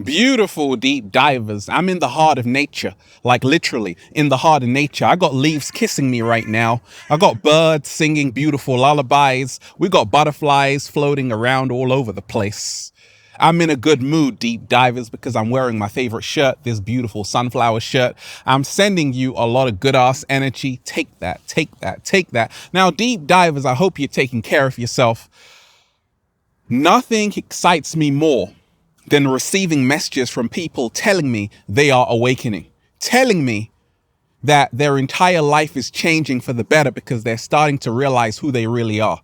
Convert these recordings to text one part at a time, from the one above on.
Beautiful deep divers. I'm in the heart of nature, like literally in the heart of nature. I got leaves kissing me right now. I got birds singing beautiful lullabies. We got butterflies floating around all over the place. I'm in a good mood, deep divers, because I'm wearing my favorite shirt, this beautiful sunflower shirt. I'm sending you a lot of good ass energy. Take that, take that, take that. Now, deep divers, I hope you're taking care of yourself. Nothing excites me more than receiving messages from people telling me they are awakening, telling me that their entire life is changing for the better because they're starting to realize who they really are.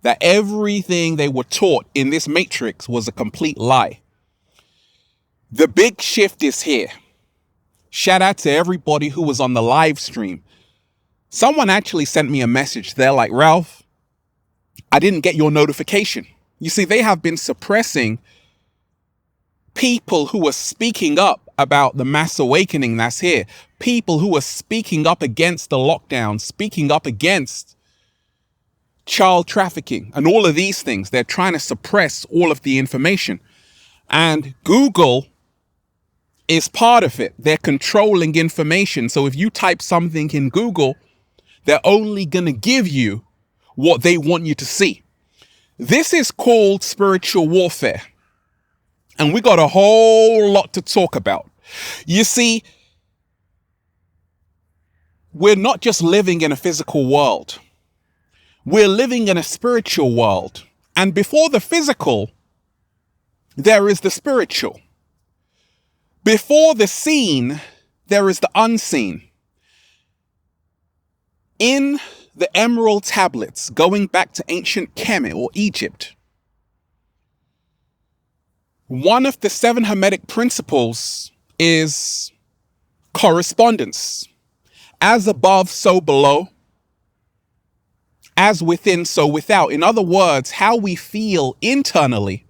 That everything they were taught in this matrix was a complete lie. The big shift is here. Shout out to everybody who was on the live stream. Someone actually sent me a message. They're like, Ralph, I didn't get your notification. You see, they have been suppressing people who are speaking up about the mass awakening that's here. People who are speaking up against the lockdown, speaking up against child trafficking and all of these things. They're trying to suppress all of the information. And Google is part of it. They're controlling information. So if you type something in Google, they're only going to give you what they want you to see. This is called spiritual warfare. And we got a whole lot to talk about. You see, we're not just living in a physical world. We're living in a spiritual world. And before the physical, there is the spiritual. Before the seen, there is the unseen. In the emerald tablets, going back to ancient Kemet or Egypt, one of the 7 Hermetic principles is correspondence. As above, so below. As within, so without. In other words, how we feel internally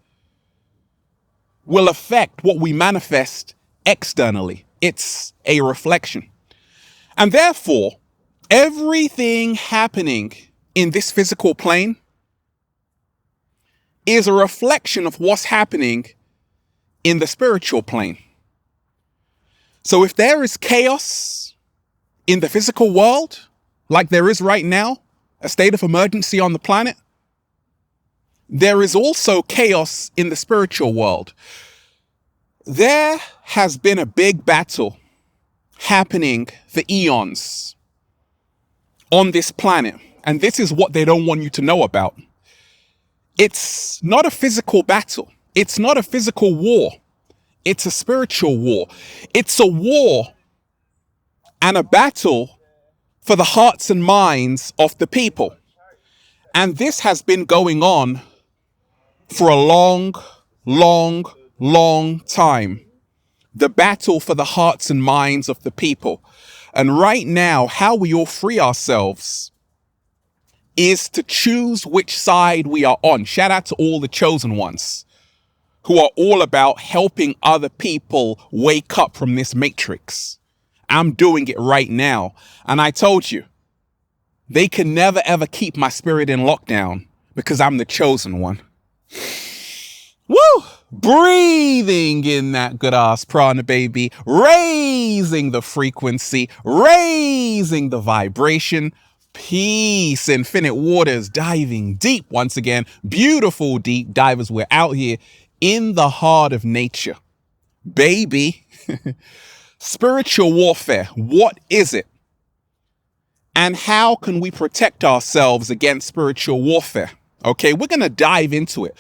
will affect what we manifest externally. It's a reflection. And therefore, everything happening in this physical plane is a reflection of what's happening in the spiritual plane. So if there is chaos in the physical world, like there is right now, a state of emergency on the planet, there is also chaos in the spiritual world. There has been a big battle happening for eons on this planet, and this is what they don't want you to know about. It's not a physical battle. It's not a physical war. It's a spiritual war. It's a war and a battle for the hearts and minds of the people. And this has been going on for a long, long, long time. The battle for the hearts and minds of the people. And right now, how we all free ourselves is to choose which side we are on. Shout out to all the chosen ones who are all about helping other people wake up from this matrix. I'm doing it right now. And I told you, they can never ever keep my spirit in lockdown because I'm the chosen one. Woo! Breathing in that good ass prana, baby. Raising the frequency, raising the vibration. Peace, infinite waters, diving deep once again. Beautiful deep divers. We're out here in the heart of nature. Baby. Spiritual warfare. What is it? And how can we protect ourselves against spiritual warfare? Okay, we're going to dive into it.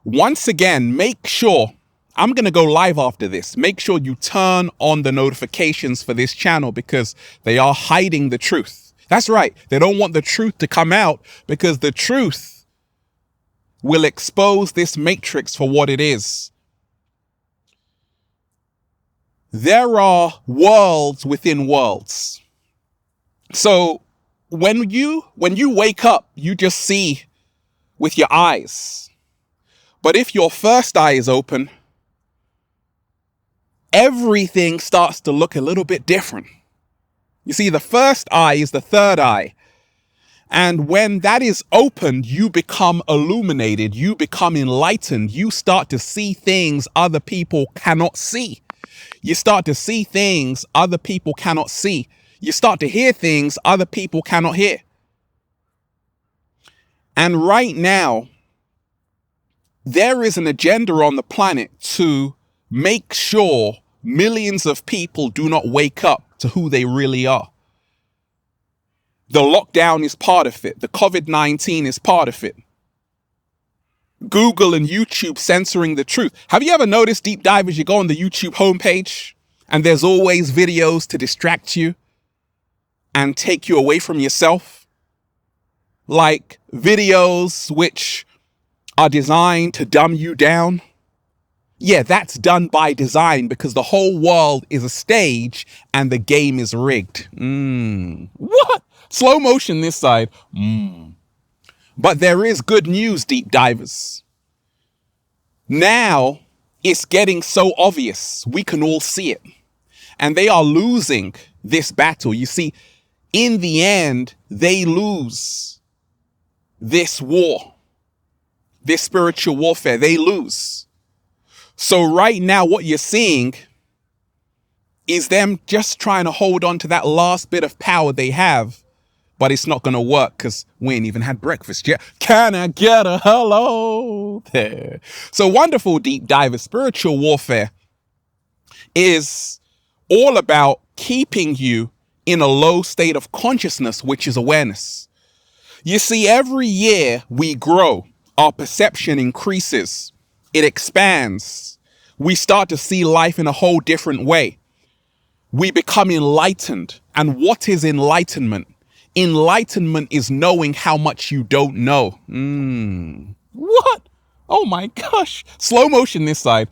Once again, make sure, I'm going to go live after this. Make sure you turn on the notifications for this channel because they are hiding the truth. That's right. They don't want the truth to come out because the truth will expose this matrix for what it is. There are worlds within worlds. So when you wake up, you just see with your eyes. But if your first eye is open, everything starts to look a little bit different. You see, the first eye is the third eye. And when that is opened, you become illuminated, you become enlightened, you start to see things other people cannot see. You start to see things other people cannot see. You start to hear things other people cannot hear. And right now, there is an agenda on the planet to make sure millions of people do not wake up to who they really are. The lockdown is part of it. The COVID-19 is part of it. Google and YouTube censoring the truth. Have you ever noticed, deep divers, you go on the YouTube homepage and there's always videos to distract you and take you away from yourself? Like videos which are designed to dumb you down. Yeah, that's done by design because the whole world is a stage and the game is rigged. What? Slow motion this side. But there is good news, deep divers. Now it's getting so obvious. We can all see it. And they are losing this battle. You see, in the end, they lose this war, this spiritual warfare. They lose. So right now, what you're seeing is them just trying to hold on to that last bit of power they have. But it's not going to work because we ain't even had breakfast yet. Can I get a hello there? So wonderful, deep diver. Spiritual warfare is all about keeping you in a low state of consciousness, which is awareness. You see, every year we grow, our perception increases, it expands. We start to see life in a whole different way. We become enlightened. And what is enlightenment? Enlightenment is knowing how much you don't know. What? Oh my gosh. Slow motion this side.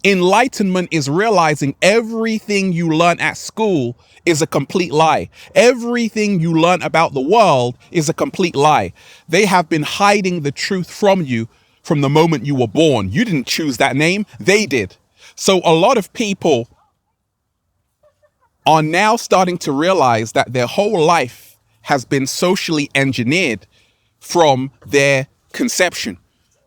Enlightenment is realizing everything you learn at school is a complete lie. Everything you learn about the world is a complete lie. They have been hiding the truth from you from the moment you were born. You didn't choose that name. They did. So a lot of people are now starting to realize that their whole life has been socially engineered from their conception.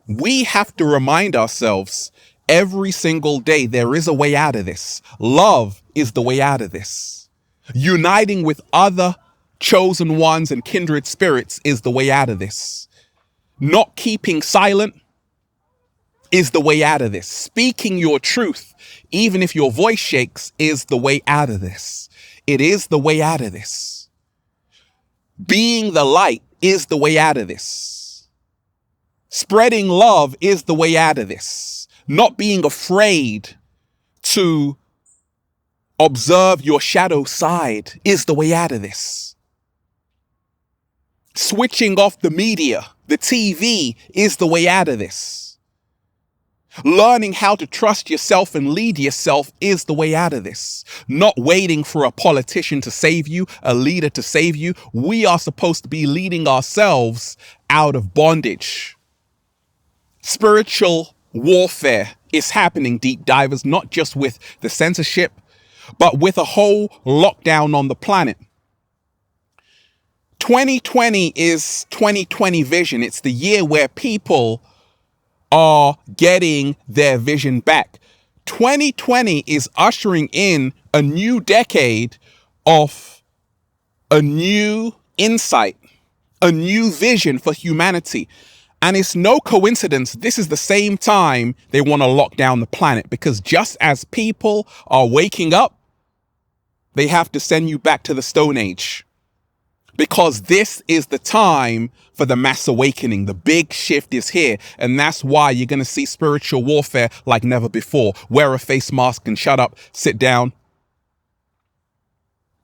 We have to remind ourselves every single day there is a way out of this. Love is the way out of this. Uniting with other chosen ones and kindred spirits is the way out of this. Not keeping silent is the way out of this. Speaking your truth, even if your voice shakes, is the way out of this. It is the way out of this. Being the light is the way out of this. Spreading love is the way out of this. Not being afraid to observe your shadow side is the way out of this. Switching off the media, the TV, is the way out of this. Learning how to trust yourself and lead yourself is the way out of this. Not waiting for a politician to save you, a leader to save you. We are supposed to be leading ourselves out of bondage. Spiritual warfare is happening, deep divers, not just with the censorship, but with a whole lockdown on the planet. 2020 is 2020 vision. It's the year where people are getting their vision back. 2020 is ushering in a new decade of a new insight, a new vision for humanity. And it's no coincidence this is the same time they want to lock down the planet, because just as people are waking up, they have to send you back to the Stone Age. Because this is the time for the mass awakening. The big shift is here. And that's why you're going to see spiritual warfare like never before. Wear a face mask and shut up, sit down.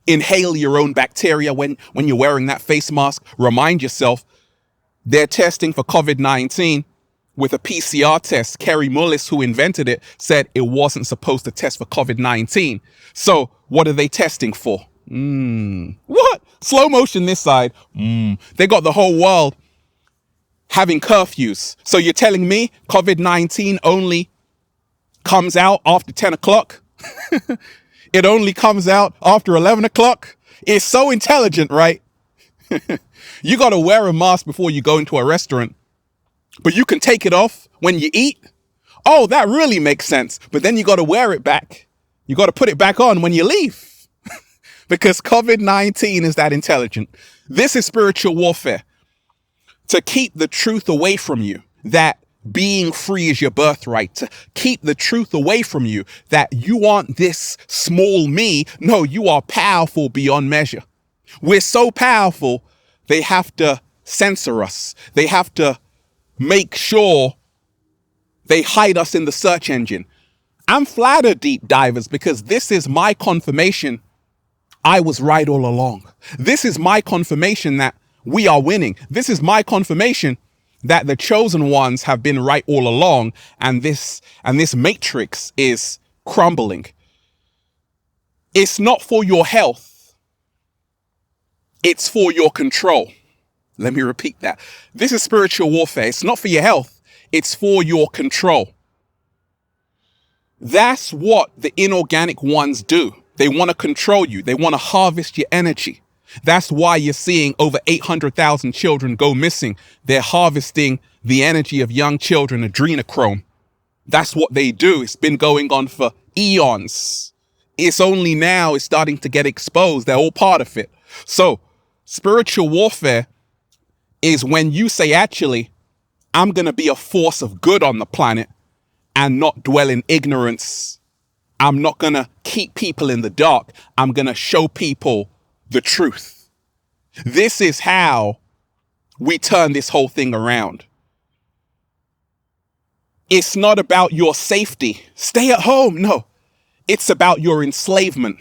Inhale your own bacteria when you're wearing that face mask. Remind yourself they're testing for COVID-19 with a PCR test. Kerry Mullis, who invented it, said it wasn't supposed to test for COVID-19. So what are they testing for? What? Slow motion this side. They got the whole world having curfews. So you're telling me COVID-19 only comes out after 10 o'clock? It only comes out after 11 o'clock? It's so intelligent, right? You got to wear a mask before you go into a restaurant, but you can take it off when you eat. Oh, that really makes sense. But then you got to wear it back. You got to put it back on when you leave because COVID-19 is that intelligent. This is spiritual warfare to keep the truth away from you, that being free is your birthright, to keep the truth away from you, that you aren't this small me. No, you are powerful beyond measure. We're so powerful, they have to censor us. They have to make sure they hide us in the search engine. I'm flattered, deep divers, because this is my confirmation I was right all along. This is my confirmation that we are winning. This is my confirmation that the chosen ones have been right all along, and this matrix is crumbling. It's not for your health. It's for your control. Let me repeat that. This is spiritual warfare. It's not for your health. It's for your control. That's what the inorganic ones do. They want to control you. They want to harvest your energy. That's why you're seeing over 800,000 children go missing. They're harvesting the energy of young children, adrenochrome. That's what they do. It's been going on for eons. It's only now it's starting to get exposed. They're all part of it. So spiritual warfare is when you say, actually, I'm going to be a force of good on the planet and not dwell in ignorance. I'm not going to keep people in the dark. I'm going to show people the truth. This is how we turn this whole thing around. It's not about your safety. Stay at home. No, it's about your enslavement.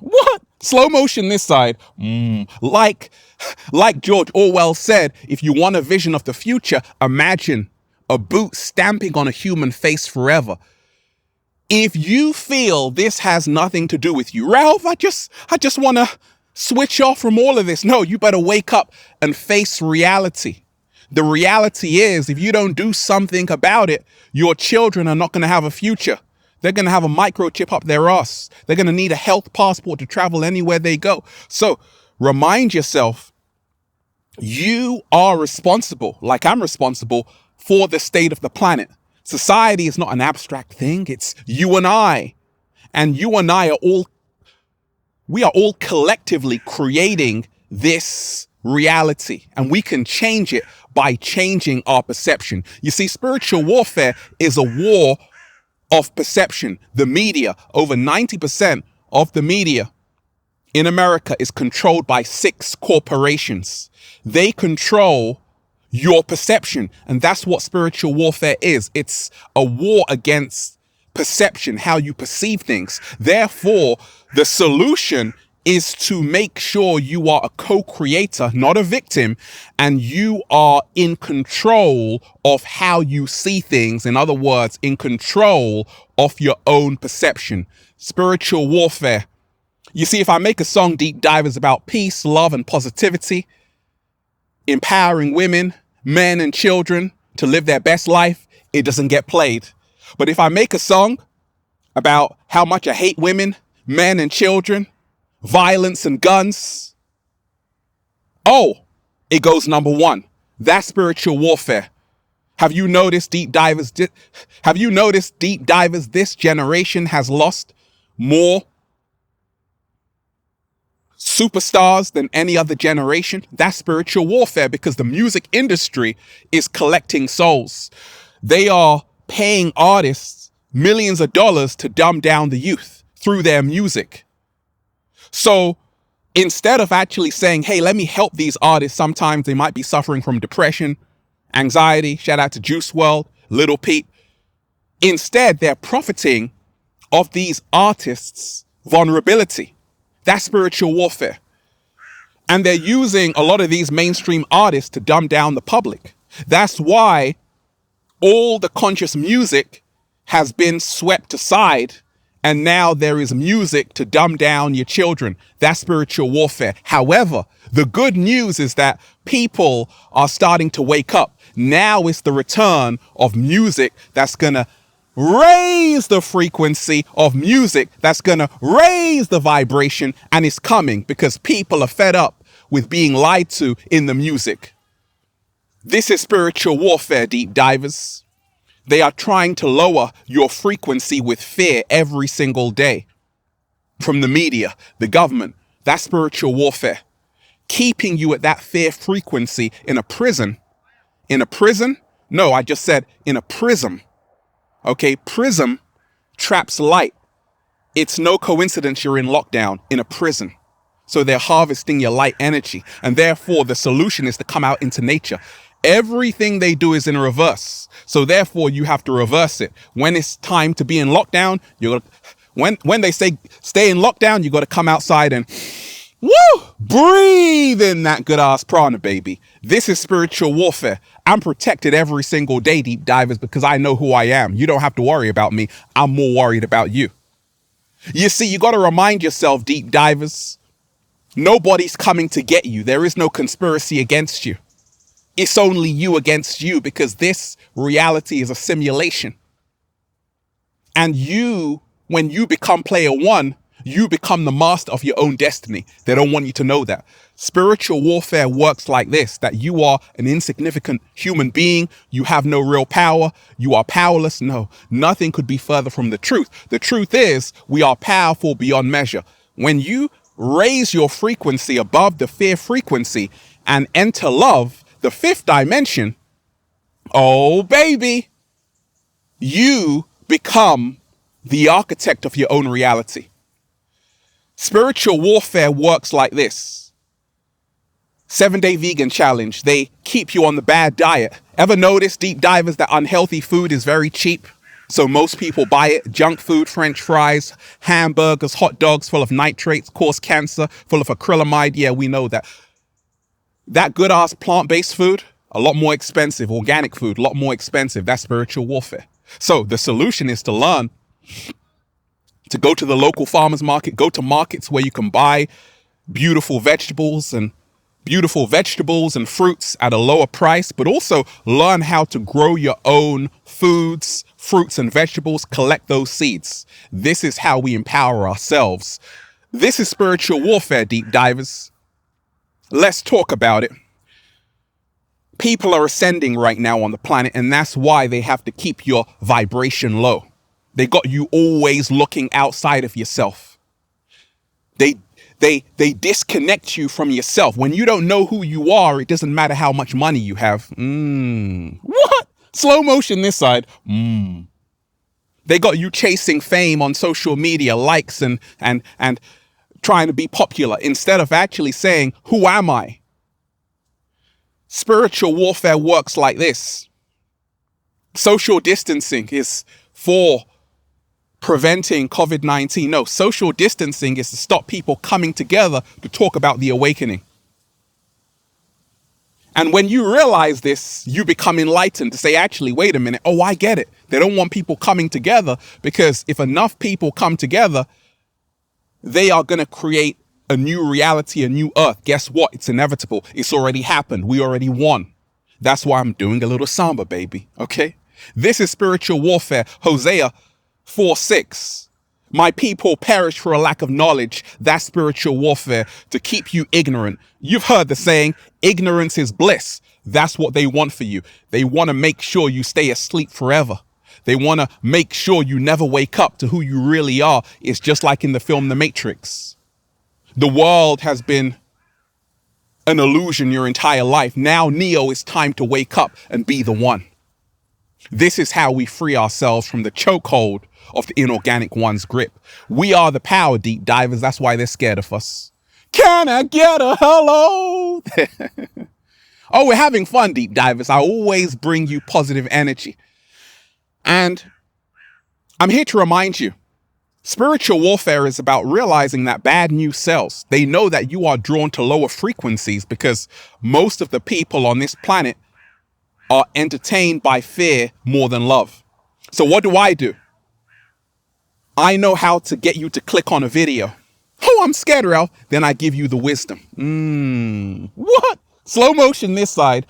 What? Slow motion this side. Like George Orwell said, if you want a vision of the future, imagine a boot stamping on a human face forever. If you feel this has nothing to do with you, Ralph, I just want to switch off from all of this. No, you better wake up and face reality. The reality is, if you don't do something about it, your children are not going to have a future. They're going to have a microchip up their ass. They're going to need a health passport to travel anywhere they go. So remind yourself, you are responsible, like I'm responsible, for the state of the planet. Society is not an abstract thing. It's you and I. And you and I we are all collectively creating this reality. And we can change it by changing our perception. You see, spiritual warfare is a war of perception. The media, over 90% of the media in America is controlled by 6 corporations. They control your perception. And that's what spiritual warfare is. It's a war against perception, how you perceive things. Therefore, the solution is to make sure you are a co-creator, not a victim, and you are in control of how you see things. In other words, in control of your own perception. Spiritual warfare. You see, if I make a song, Deep Divers, about peace, love, and positivity, empowering women, men, and children to live their best life, it doesn't get played. But if I make a song about how much I hate women, men, and children, violence and guns, it goes number 1. That's spiritual warfare. Have you noticed, deep divers, this generation has lost more superstars than any other generation? That's spiritual warfare, because the music industry is collecting souls. They are paying artists millions of dollars to dumb down the youth through their music. So instead of actually saying, hey, let me help these artists, sometimes they might be suffering from depression, anxiety, shout out to Juice WRLD, Little Peep. Instead, they're profiting of these artists' vulnerability. That's spiritual warfare. And they're using a lot of these mainstream artists to dumb down the public. That's why all the conscious music has been swept aside, and now there is music to dumb down your children. That's spiritual warfare. However, the good news is that people are starting to wake up. Now it's the return of music that's going to raise the frequency of music, that's going to raise the vibration, and it's coming because people are fed up with being lied to in the music. This is spiritual warfare, deep divers. They are trying to lower your frequency with fear every single day. From the media, the government, that's spiritual warfare. Keeping you at that fear frequency in a prison. In a prison? No, I just said in a prism. Okay, prism traps light. It's no coincidence you're in lockdown in a prison. So they're harvesting your light energy. And therefore, the solution is to come out into nature. Everything they do is in reverse. So therefore, you have to reverse it. When it's time to be in lockdown, when they say stay in lockdown, you got to come outside and breathe in that good ass prana, baby. This is spiritual warfare. I'm protected every single day, deep divers, because I know who I am. You don't have to worry about me. I'm more worried about you. You see, you got to remind yourself, deep divers, nobody's coming to get you. There is no conspiracy against you. It's only you against you, because this reality is a simulation. And you, when you become player one, you become the master of your own destiny. They don't want you to know that. Spiritual warfare works like this, that you are an insignificant human being. You have no real power. You are powerless. No, nothing could be further from the truth. The truth is we are powerful beyond measure. When you raise your frequency above the fear frequency and enter love, the fifth dimension, oh baby, you become the architect of your own reality. Spiritual warfare works like this. 7-day vegan challenge. They keep you on the bad diet. Ever notice, deep divers, that unhealthy food is very cheap? So most people buy it. Junk food, French fries, hamburgers, hot dogs full of nitrates, cause cancer, full of acrylamide. Yeah, we know that. That good ass plant-based food, a lot more expensive. Organic food, a lot more expensive. That's spiritual warfare. So the solution is to learn to go to the local farmers market, go to markets where you can buy beautiful vegetables and fruits at a lower price, but also learn how to grow your own foods, fruits and vegetables, collect those seeds. This is how we empower ourselves. This is spiritual warfare, deep divers. Let's talk about it. People are ascending right now on the planet, and that's why they have to keep your vibration low. They got you always looking outside of yourself. They disconnect you from yourself. When you don't know who you are, it doesn't matter how much money you have. What? Slow motion this side. They got you chasing fame on social media, likes and trying to be popular, instead of actually saying, who am I? Spiritual warfare works like this. Social distancing is for preventing COVID-19. No, social distancing is to stop people coming together to talk about the awakening. And when you realize this, you become enlightened to say, actually, wait a minute. Oh, I get it. They don't want people coming together, because if enough people come together, they are going to create a new reality, a new earth. Guess what? It's inevitable. It's already happened. We already won. That's why I'm doing a little samba, baby. Okay? This is spiritual warfare. Hosea 4:6. My people perish for a lack of knowledge. That's spiritual warfare, to keep you ignorant. You've heard the saying, ignorance is bliss. That's what they want for you. They want to make sure you stay asleep forever. They want to make sure you never wake up to who you really are. It's just like in the film The Matrix. The world has been an illusion your entire life. Now, Neo, it's time to wake up and be the one. This is how we free ourselves from the chokehold of the inorganic one's grip. We are the power, deep divers. That's why they're scared of us. Can I get a hello? Oh, we're having fun, deep divers. I always bring you positive energy. And I'm here to remind you, spiritual warfare is about realizing that bad news sells. They know that you are drawn to lower frequencies because most of the people on this planet are entertained by fear more than love. So what do? I know how to get you to click on a video. Oh, I'm scared, Ralph. Then I give you the wisdom. What? Slow motion this side.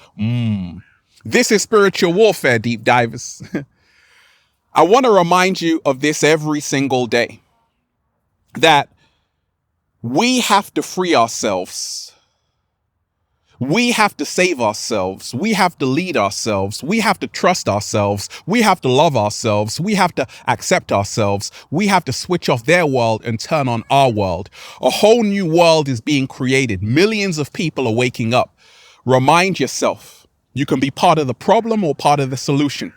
This is spiritual warfare, deep divers. I want to remind you of this every single day, that we have to free ourselves We have to save ourselves. We have to lead ourselves. We have to trust ourselves. We have to love ourselves. We have to accept ourselves. We have to switch off their world and turn on our world. A whole new world is being created. Millions of people are waking up. Remind yourself, you can be part of the problem or part of the solution.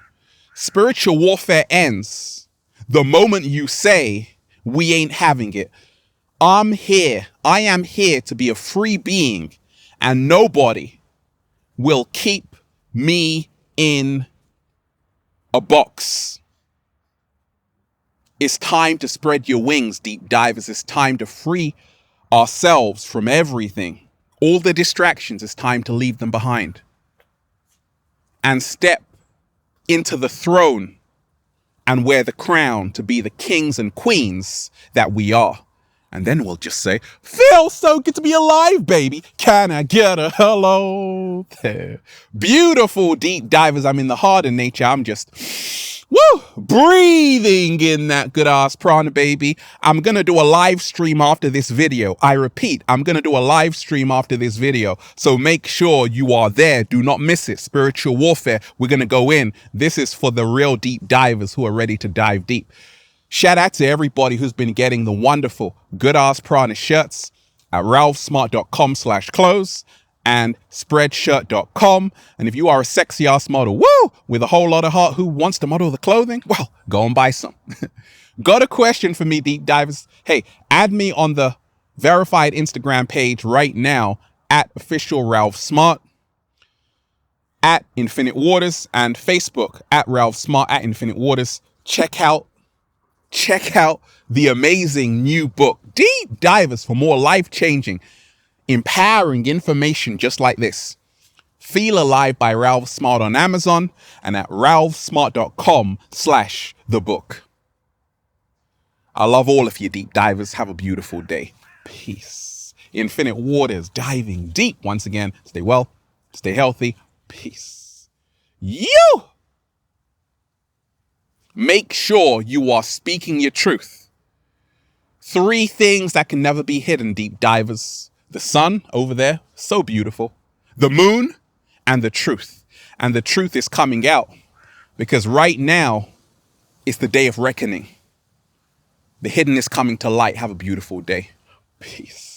Spiritual warfare ends the moment you say, we ain't having it. I'm here. I am here to be a free being, and nobody will keep me in a box. It's time to spread your wings, deep divers. It's time to free ourselves from everything. All the distractions, it's time to leave them behind and step into the throne and wear the crown to be the kings and queens that we are. And then we'll just say, feels so good to be alive, baby. Can I get a hello there? Beautiful deep divers. I'm in the heart of nature. I'm just, breathing in that good ass prana, baby. I'm going to do a live stream after this video. I repeat, I'm going to do a live stream after this video. So make sure you are there. Do not miss it. Spiritual warfare. We're going to go in. This is for the real deep divers who are ready to dive deep. Shout out to everybody who's been getting the wonderful Good Ass Prana shirts at ralphsmart.com/clothes and spreadshirt.com. And if you are a sexy ass model, with a whole lot of heart who wants to model the clothing, well, go and buy some. Got a question for me, deep divers? Hey, add me on the verified Instagram page right now at official Ralph Smart, at Infinite Waters, and Facebook at Ralph Smart at Infinite Waters. Check out the amazing new book, Deep Divers, for more life-changing, empowering information just like this. Feel Alive by Ralph Smart on Amazon and at ralphsmart.com/thebook. I love all of you, deep divers. Have a beautiful day. Peace. Infinite Waters, diving deep. Once again, stay well, stay healthy. Peace. You! Make sure you are speaking your truth. 3 things that can never be hidden, deep divers. The sun over there, so beautiful. The moon and the truth. And the truth is coming out because right now it's the day of reckoning. The hidden is coming to light. Have a beautiful day. Peace.